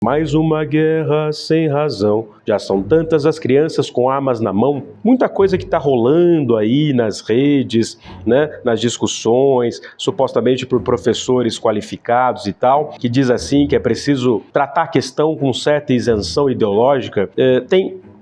Mais uma guerra sem razão. Já são tantas as crianças com armas na mão. Muita coisa que está rolando aí nas redes, né, nas discussões, supostamente por professores qualificados e tal, que diz assim que é preciso tratar a questão com certa isenção ideológica.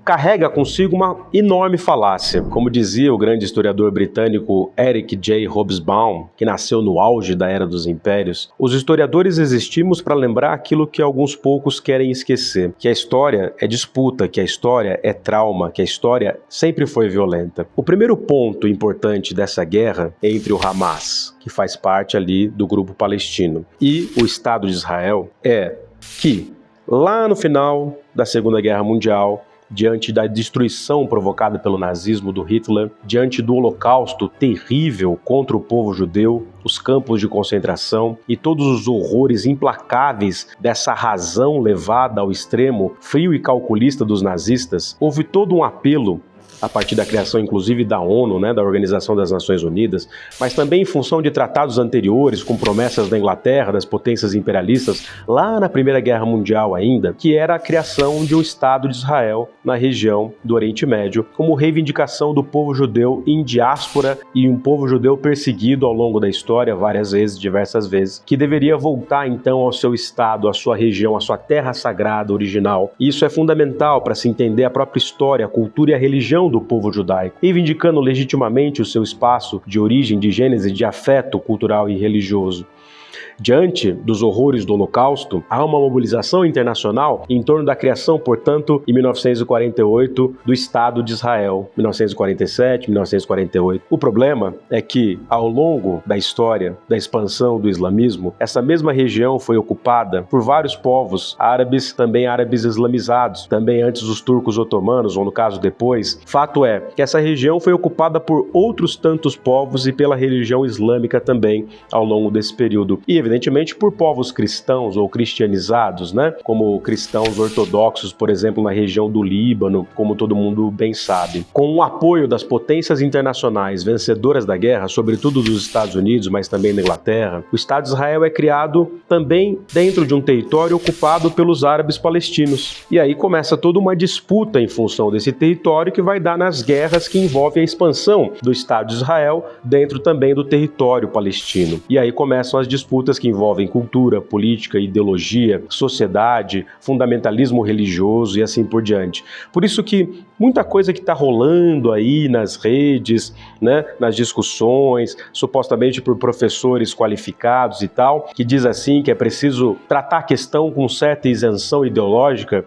Carrega consigo uma enorme falácia. Como dizia o grande historiador britânico Eric J. Hobsbawm, que nasceu no auge da Era dos Impérios, os historiadores existimos para lembrar aquilo que alguns poucos querem esquecer, que a história é disputa, que a história é trauma, que a história sempre foi violenta. O primeiro ponto importante dessa guerra é entre o Hamas, que faz parte ali do grupo palestino, e o Estado de Israel é que, lá no final da Segunda Guerra Mundial, diante da destruição provocada pelo nazismo do Hitler, diante do holocausto terrível contra o povo judeu, os campos de concentração e todos os horrores implacáveis dessa razão levada ao extremo frio e calculista dos nazistas, houve todo um apelo a partir da criação, inclusive, da ONU, né, da Organização das Nações Unidas, mas também em função de tratados anteriores, com promessas da Inglaterra, das potências imperialistas, lá na Primeira Guerra Mundial ainda, que era a criação de um Estado de Israel na região do Oriente Médio, como reivindicação do povo judeu em diáspora e um povo judeu perseguido ao longo da história, várias vezes, diversas vezes, que deveria voltar então ao seu Estado, à sua região, à sua terra sagrada original. E isso é fundamental para se entender a própria história, a cultura e a religião do povo judaico, reivindicando legitimamente o seu espaço de origem, de gênese, de afeto cultural e religioso. Diante dos horrores do Holocausto, há uma mobilização internacional em torno da criação, portanto, em 1948, do Estado de Israel, 1947, 1948. O problema é que, ao longo da história da expansão do islamismo, essa mesma região foi ocupada por vários povos árabes, também árabes islamizados, também antes dos turcos otomanos, ou no caso depois. Fato é que essa região foi ocupada por outros tantos povos e pela religião islâmica também, ao longo desse período. E, evidentemente, por povos cristãos ou cristianizados, né? Como cristãos ortodoxos, por exemplo, na região do Líbano, como todo mundo bem sabe. Com o apoio das potências internacionais vencedoras da guerra, sobretudo dos Estados Unidos, mas também da Inglaterra, o Estado de Israel é criado também dentro de um território ocupado pelos árabes palestinos. E aí começa toda uma disputa em função desse território que vai dar nas guerras que envolvem a expansão do Estado de Israel dentro também do território palestino. E aí começam as disputas que envolvem cultura, política, ideologia, sociedade, fundamentalismo religioso e assim por diante. Por isso que muita coisa que está rolando aí nas redes, né, nas discussões, supostamente por professores qualificados e tal, que diz assim que é preciso tratar a questão com certa isenção ideológica,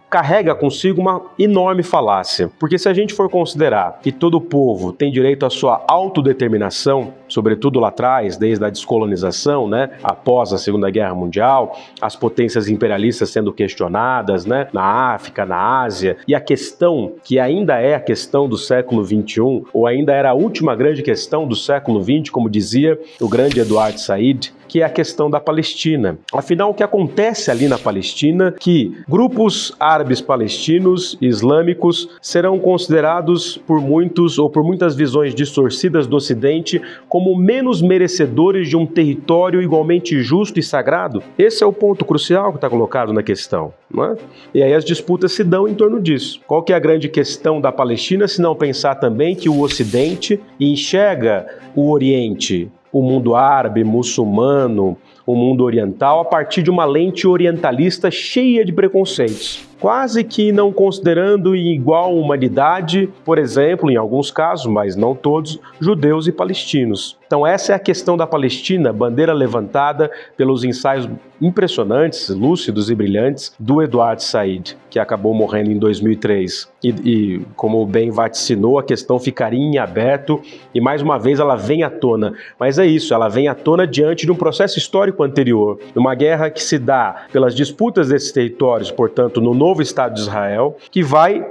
carrega consigo uma enorme falácia. Porque se a gente for considerar que todo povo tem direito à sua autodeterminação, sobretudo lá atrás, desde a descolonização, né, após a Segunda Guerra Mundial, as potências imperialistas sendo questionadas, né, na África, na Ásia, e a questão que ainda é a questão do século XXI, ou ainda era a última grande questão do século XX, como dizia o grande Eduard Said, que é a questão da Palestina. Afinal, o que acontece ali na Palestina, que grupos árabes palestinos e islâmicos serão considerados por muitos, ou por muitas visões distorcidas do Ocidente, como menos merecedores de um território igualmente justo e sagrado? Esse é o ponto crucial que está colocado na questão, não é? E aí as disputas se dão em torno disso. Qual que é a grande questão da Palestina, se não pensar também que o Ocidente enxerga o Oriente, o mundo árabe, muçulmano, o mundo oriental, a partir de uma lente orientalista cheia de preconceitos, quase que não considerando em igual humanidade, por exemplo, em alguns casos, mas não todos, judeus e palestinos. Então essa é a questão da Palestina, bandeira levantada pelos ensaios impressionantes, lúcidos e brilhantes do Eduard Said, que acabou morrendo em 2003. E como bem vaticinou, a questão ficaria em aberto e mais uma vez ela vem à tona. Mas é isso, ela vem à tona diante de um processo histórico anterior, uma guerra que se dá pelas disputas desses territórios, portanto, no novo Estado de Israel, que vai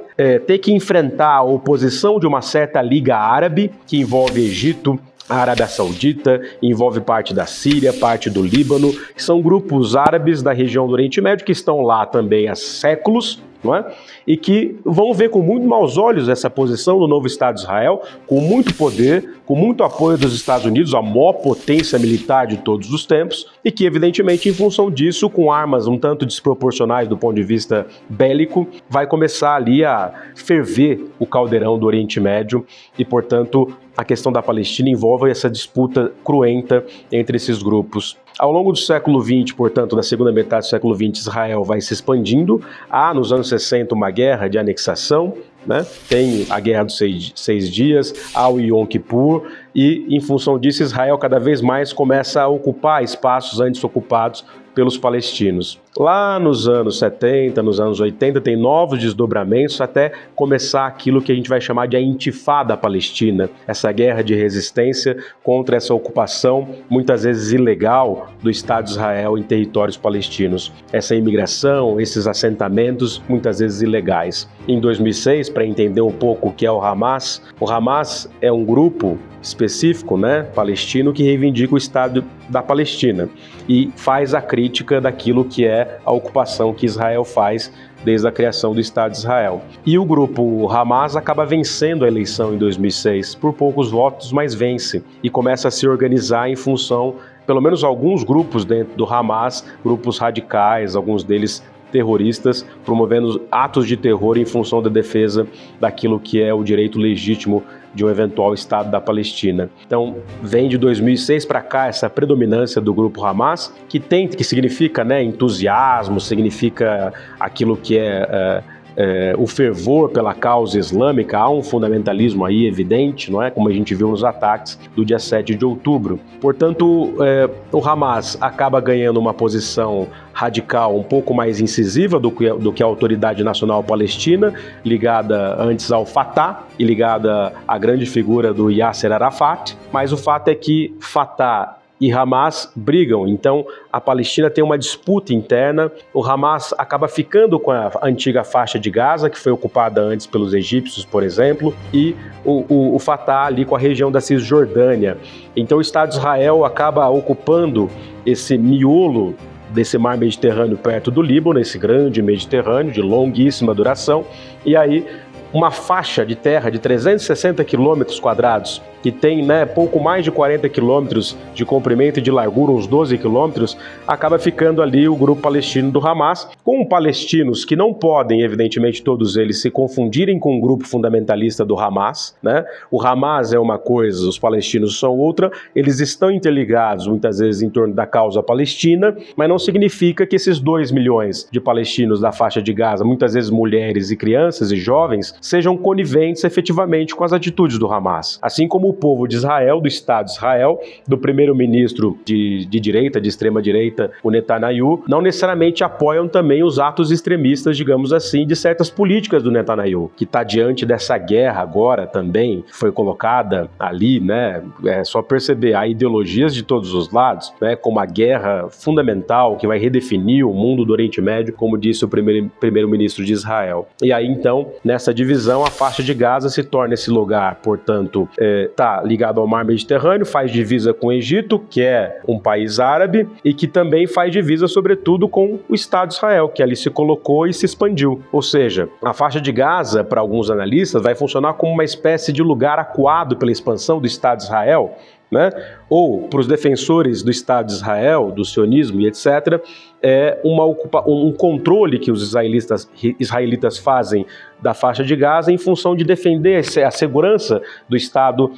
ter que enfrentar a oposição de uma certa Liga Árabe, que envolve Egito, a Arábia Saudita, envolve parte da Síria, parte do Líbano, que são grupos árabes da região do Oriente Médio que estão lá também há séculos não é? E que vão ver com muito maus olhos essa posição do novo Estado de Israel, com muito poder, com muito apoio dos Estados Unidos, a maior potência militar de todos os tempos, e que, evidentemente, em função disso, com armas um tanto desproporcionais do ponto de vista bélico, vai começar ali a ferver o caldeirão do Oriente Médio e, portanto, a questão da Palestina envolve essa disputa cruenta entre esses grupos. Ao longo do século XX, portanto, da segunda metade do século XX, Israel vai se expandindo. Há, nos anos 60, uma guerra de anexação, né? Tem a Guerra dos Seis Dias, há o Yom Kippur, e, em função disso, Israel cada vez mais começa a ocupar espaços antes ocupados pelos palestinos. Lá nos anos 70, nos anos 80, tem novos desdobramentos até começar aquilo que a gente vai chamar de a Intifada Palestina, essa guerra de resistência contra essa ocupação, muitas vezes ilegal, do Estado de Israel em territórios palestinos. Essa imigração, esses assentamentos, muitas vezes ilegais. Em 2006, para entender um pouco o que é o Hamas é um grupo específico, né, palestino, que reivindica o Estado da Palestina e faz a crítica daquilo que é a ocupação que Israel faz desde a criação do Estado de Israel. E o grupo Hamas acaba vencendo a eleição em 2006, por poucos votos, mas vence e começa a se organizar em função, pelo menos alguns grupos dentro do Hamas, grupos radicais, alguns deles terroristas, promovendo atos de terror em função da defesa daquilo que é o direito legítimo de um eventual Estado da Palestina. Então, vem de 2006 para cá essa predominância do grupo Hamas, que significa, né, entusiasmo, significa aquilo que o fervor pela causa islâmica. Há um fundamentalismo aí evidente, não é? Como a gente viu nos ataques do dia 7 de outubro. Portanto, o Hamas acaba ganhando uma posição radical um pouco mais incisiva do que a Autoridade Nacional Palestina, ligada antes ao Fatah e ligada à grande figura do Yasser Arafat, mas o fato é que Fatah e Hamas brigam, então a Palestina tem uma disputa interna. O Hamas acaba ficando com a antiga faixa de Gaza, que foi ocupada antes pelos egípcios, por exemplo, e o Fatah ali com a região da Cisjordânia. Então o Estado de Israel acaba ocupando esse miolo desse mar Mediterrâneo perto do Líbano, esse grande Mediterrâneo de longuíssima duração, e aí uma faixa de terra de 360 quilômetros quadrados, que tem, né, pouco mais de 40 quilômetros de comprimento e de largura, uns 12 quilômetros, acaba ficando ali o grupo palestino do Hamas, com palestinos que não podem, evidentemente, todos eles se confundirem com o grupo fundamentalista do Hamas, né? O Hamas é uma coisa, os palestinos são outra, eles estão interligados muitas vezes em torno da causa palestina, mas não significa que esses 2 milhões de palestinos da faixa de Gaza, muitas vezes mulheres e crianças e jovens, sejam coniventes efetivamente com as atitudes do Hamas. Assim como o povo de Israel, do Estado de Israel, do primeiro-ministro de direita, de extrema-direita, o Netanyahu, não necessariamente apoiam também os atos extremistas, digamos assim, de certas políticas do Netanyahu, que está diante dessa guerra agora também, foi colocada ali, né? É só perceber, há ideologias de todos os lados, né? Como a guerra fundamental que vai redefinir o mundo do Oriente Médio, como disse o primeiro-ministro de Israel. E aí, então, nessa divisão, a faixa de Gaza se torna esse lugar, portanto, está ligado ao mar Mediterrâneo, faz divisa com o Egito, que é um país árabe, e que também faz divisa, sobretudo, com o Estado de Israel, que ali se colocou e se expandiu. Ou seja, a faixa de Gaza, para alguns analistas, vai funcionar como uma espécie de lugar acuado pela expansão do Estado de Israel, né? Ou, para os defensores do Estado de Israel, do sionismo e etc., é um controle que os israelitas fazem da faixa de Gaza em função de defender a segurança do Estado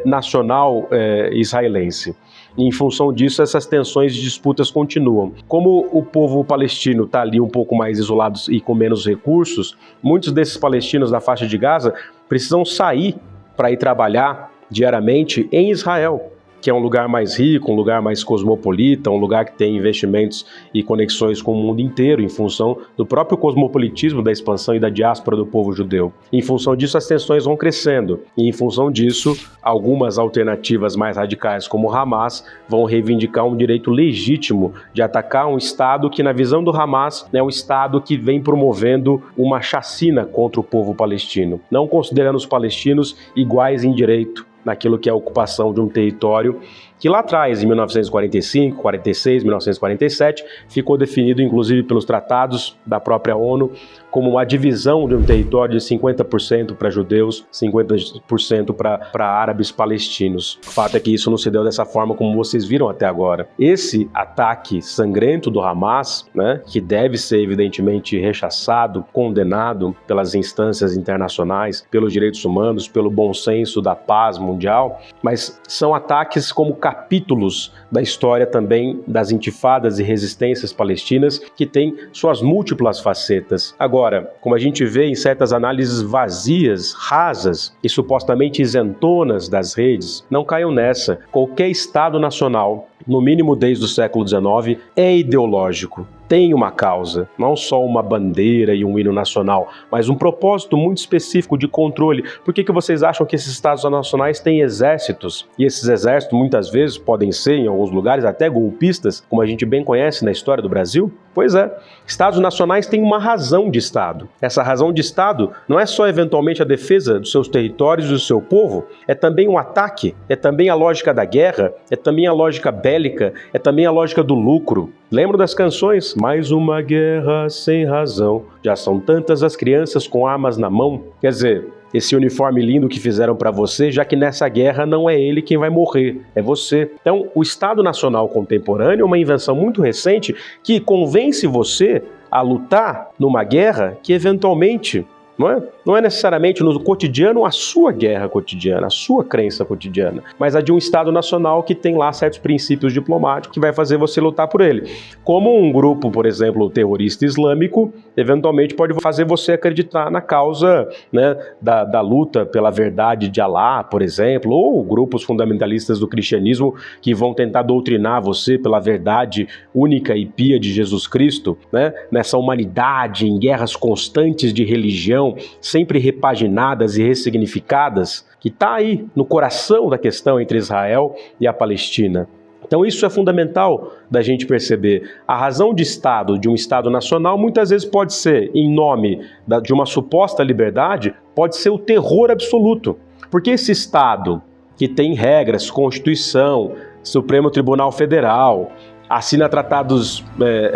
nacional israelense. E, em função disso, essas tensões e disputas continuam. Como o povo palestino está ali um pouco mais isolado e com menos recursos, muitos desses palestinos da faixa de Gaza precisam sair para ir trabalhar diariamente em Israel, que é um lugar mais rico, um lugar mais cosmopolita, um lugar que tem investimentos e conexões com o mundo inteiro, em função do próprio cosmopolitismo da expansão e da diáspora do povo judeu. Em função disso, as tensões vão crescendo, e em função disso, algumas alternativas mais radicais, como o Hamas, vão reivindicar um direito legítimo de atacar um Estado que, na visão do Hamas, é um Estado que vem promovendo uma chacina contra o povo palestino, não considerando os palestinos iguais em direito naquilo que é a ocupação de um território que lá atrás, em 1945, 46, 1947, ficou definido inclusive pelos tratados da própria ONU como uma divisão de um território de 50% para judeus, 50% para árabes palestinos. O fato é que isso não se deu dessa forma como vocês viram até agora. Esse ataque sangrento do Hamas, né, que deve ser evidentemente rechaçado, condenado pelas instâncias internacionais, pelos direitos humanos, pelo bom senso da paz mundial, mas são ataques como capítulos da história também das intifadas e resistências palestinas que têm suas múltiplas facetas. Agora, como a gente vê em certas análises vazias, rasas e supostamente isentonas das redes, não caiam nessa. Qualquer Estado nacional, no mínimo desde o século XIX, é ideológico. Tem uma causa, não só uma bandeira e um hino nacional, mas um propósito muito específico de controle. Por que vocês acham que esses estados nacionais têm exércitos? E esses exércitos muitas vezes podem ser, em alguns lugares, até golpistas, como a gente bem conhece na história do Brasil? Pois é, estados nacionais têm uma razão de Estado. Essa razão de Estado não é só eventualmente a defesa dos seus territórios e do seu povo, é também um ataque, é também a lógica da guerra, é também a lógica bélica, é também a lógica do lucro. Lembro das canções? Mais uma guerra sem razão, já são tantas as crianças com armas na mão. Quer dizer, esse uniforme lindo que fizeram para você, já que nessa guerra não é ele quem vai morrer, é você. Então, o Estado Nacional Contemporâneo é uma invenção muito recente que convence você a lutar numa guerra que eventualmente não é necessariamente no cotidiano a sua guerra cotidiana, a sua crença cotidiana, mas a de um Estado nacional que tem lá certos princípios diplomáticos que vai fazer você lutar por ele. Como um grupo, por exemplo, terrorista islâmico, eventualmente pode fazer você acreditar na causa, né, da luta pela verdade de Alá, por exemplo, ou grupos fundamentalistas do cristianismo que vão tentar doutrinar você pela verdade única e pia de Jesus Cristo, né, nessa humanidade, em guerras constantes de religião, sempre repaginadas e ressignificadas, que está aí no coração da questão entre Israel e a Palestina. Então isso é fundamental da gente perceber. A razão de Estado, de um Estado nacional, muitas vezes pode ser, em nome de uma suposta liberdade, pode ser o terror absoluto. Porque esse Estado que tem regras, Constituição, Supremo Tribunal Federal, assina tratados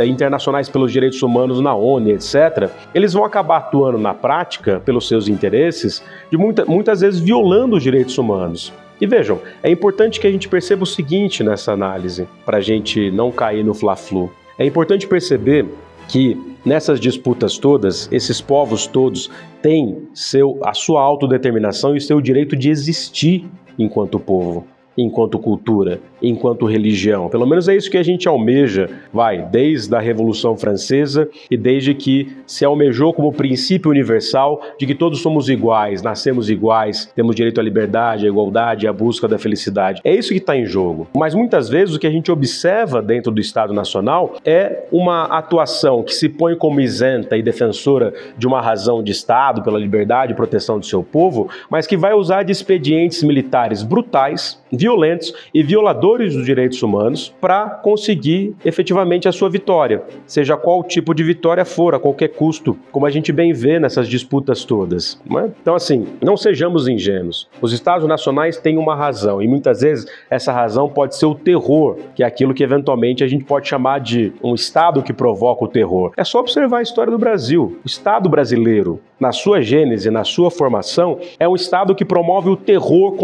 internacionais pelos direitos humanos na ONU, etc., eles vão acabar atuando na prática, pelos seus interesses, de muitas vezes violando os direitos humanos. E vejam, é importante que a gente perceba o seguinte nessa análise, para a gente não cair no fla-flu. É importante perceber que nessas disputas todas, esses povos todos têm a sua autodeterminação e o seu direito de existir enquanto povo, enquanto cultura, enquanto religião. Pelo menos é isso que a gente almeja, desde a Revolução Francesa e desde que se almejou como princípio universal de que todos somos iguais, nascemos iguais, temos direito à liberdade, à igualdade, à busca da felicidade. É isso que está em jogo. Mas muitas vezes o que a gente observa dentro do Estado Nacional é uma atuação que se põe como isenta e defensora de uma razão de Estado pela liberdade e proteção do seu povo, mas que vai usar de expedientes militares brutais, violentos e violadores dos direitos humanos para conseguir efetivamente a sua vitória, seja qual tipo de vitória for, a qualquer custo, como a gente bem vê nessas disputas todas. Não é? Então, assim, não sejamos ingênuos. Os Estados nacionais têm uma razão e muitas vezes essa razão pode ser o terror, que é aquilo que eventualmente a gente pode chamar de um Estado que provoca o terror. É só observar a história do Brasil. O Estado brasileiro, na sua gênese, na sua formação, é um Estado que promove o terror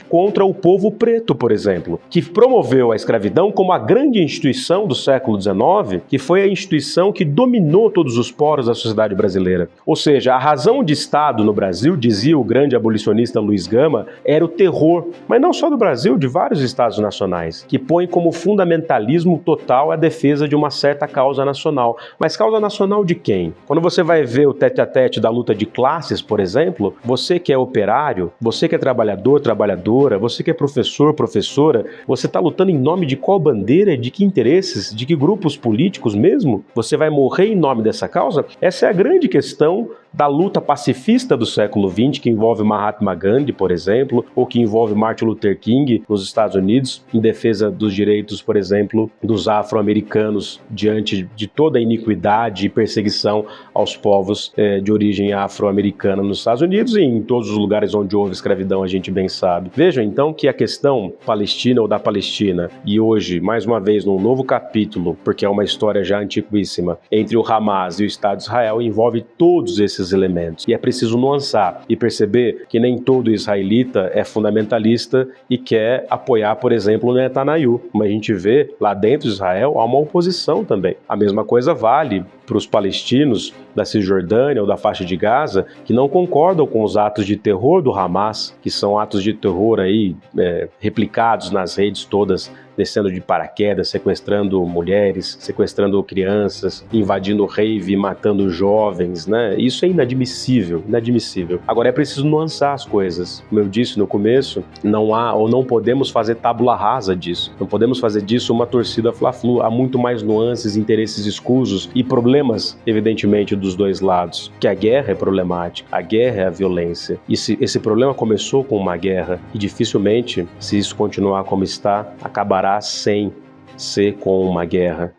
contra o povo preto, por exemplo, que promoveu a escravidão como a grande instituição do século XIX, que foi a instituição que dominou todos os poros da sociedade brasileira. Ou seja, a razão de Estado no Brasil, dizia o grande abolicionista Luiz Gama, era o terror, mas não só do Brasil, de vários estados nacionais, que põe como fundamentalismo total a defesa de uma certa causa nacional. Mas causa nacional de quem? Quando você vai ver o tete-a-tete da luta de classes, por exemplo, você que é operário, você que é trabalhador, trabalhadora, você que é professor, professora, você está lutando em nome de qual bandeira, de que interesses, de que grupos políticos mesmo? Você vai morrer em nome dessa causa? Essa é a grande questão da luta pacifista do século XX, que envolve Mahatma Gandhi, por exemplo, ou que envolve Martin Luther King nos Estados Unidos, em defesa dos direitos, por exemplo, dos afro-americanos diante de toda a iniquidade e perseguição aos povos de origem afro-americana nos Estados Unidos e em todos os lugares onde houve escravidão, a gente bem sabe. Vejam então que a questão palestina ou da Palestina, e hoje, mais uma vez, num novo capítulo, porque é uma história já antiquíssima, entre o Hamas e o Estado de Israel, envolve todos esses elementos. E é preciso nuançar e perceber que nem todo israelita é fundamentalista e quer apoiar, por exemplo, o Netanyahu. Como a gente vê, lá dentro de Israel há uma oposição também. A mesma coisa vale para os palestinos da Cisjordânia ou da faixa de Gaza, que não concordam com os atos de terror do Hamas, que são atos de terror aí replicados nas redes todas, descendo de paraquedas, sequestrando mulheres, sequestrando crianças, invadindo rave, matando jovens, né? Isso é inadmissível, inadmissível. Agora é preciso nuançar as coisas. Como eu disse no começo, não há ou não podemos fazer tábula rasa disso. Não podemos fazer disso uma torcida fla-flu. Há muito mais nuances, interesses escusos e problemas, evidentemente, dos dois lados. Que a guerra é problemática, a guerra é a violência. E esse problema começou com uma guerra e dificilmente, se isso continuar como está, acabará sem ser com uma guerra.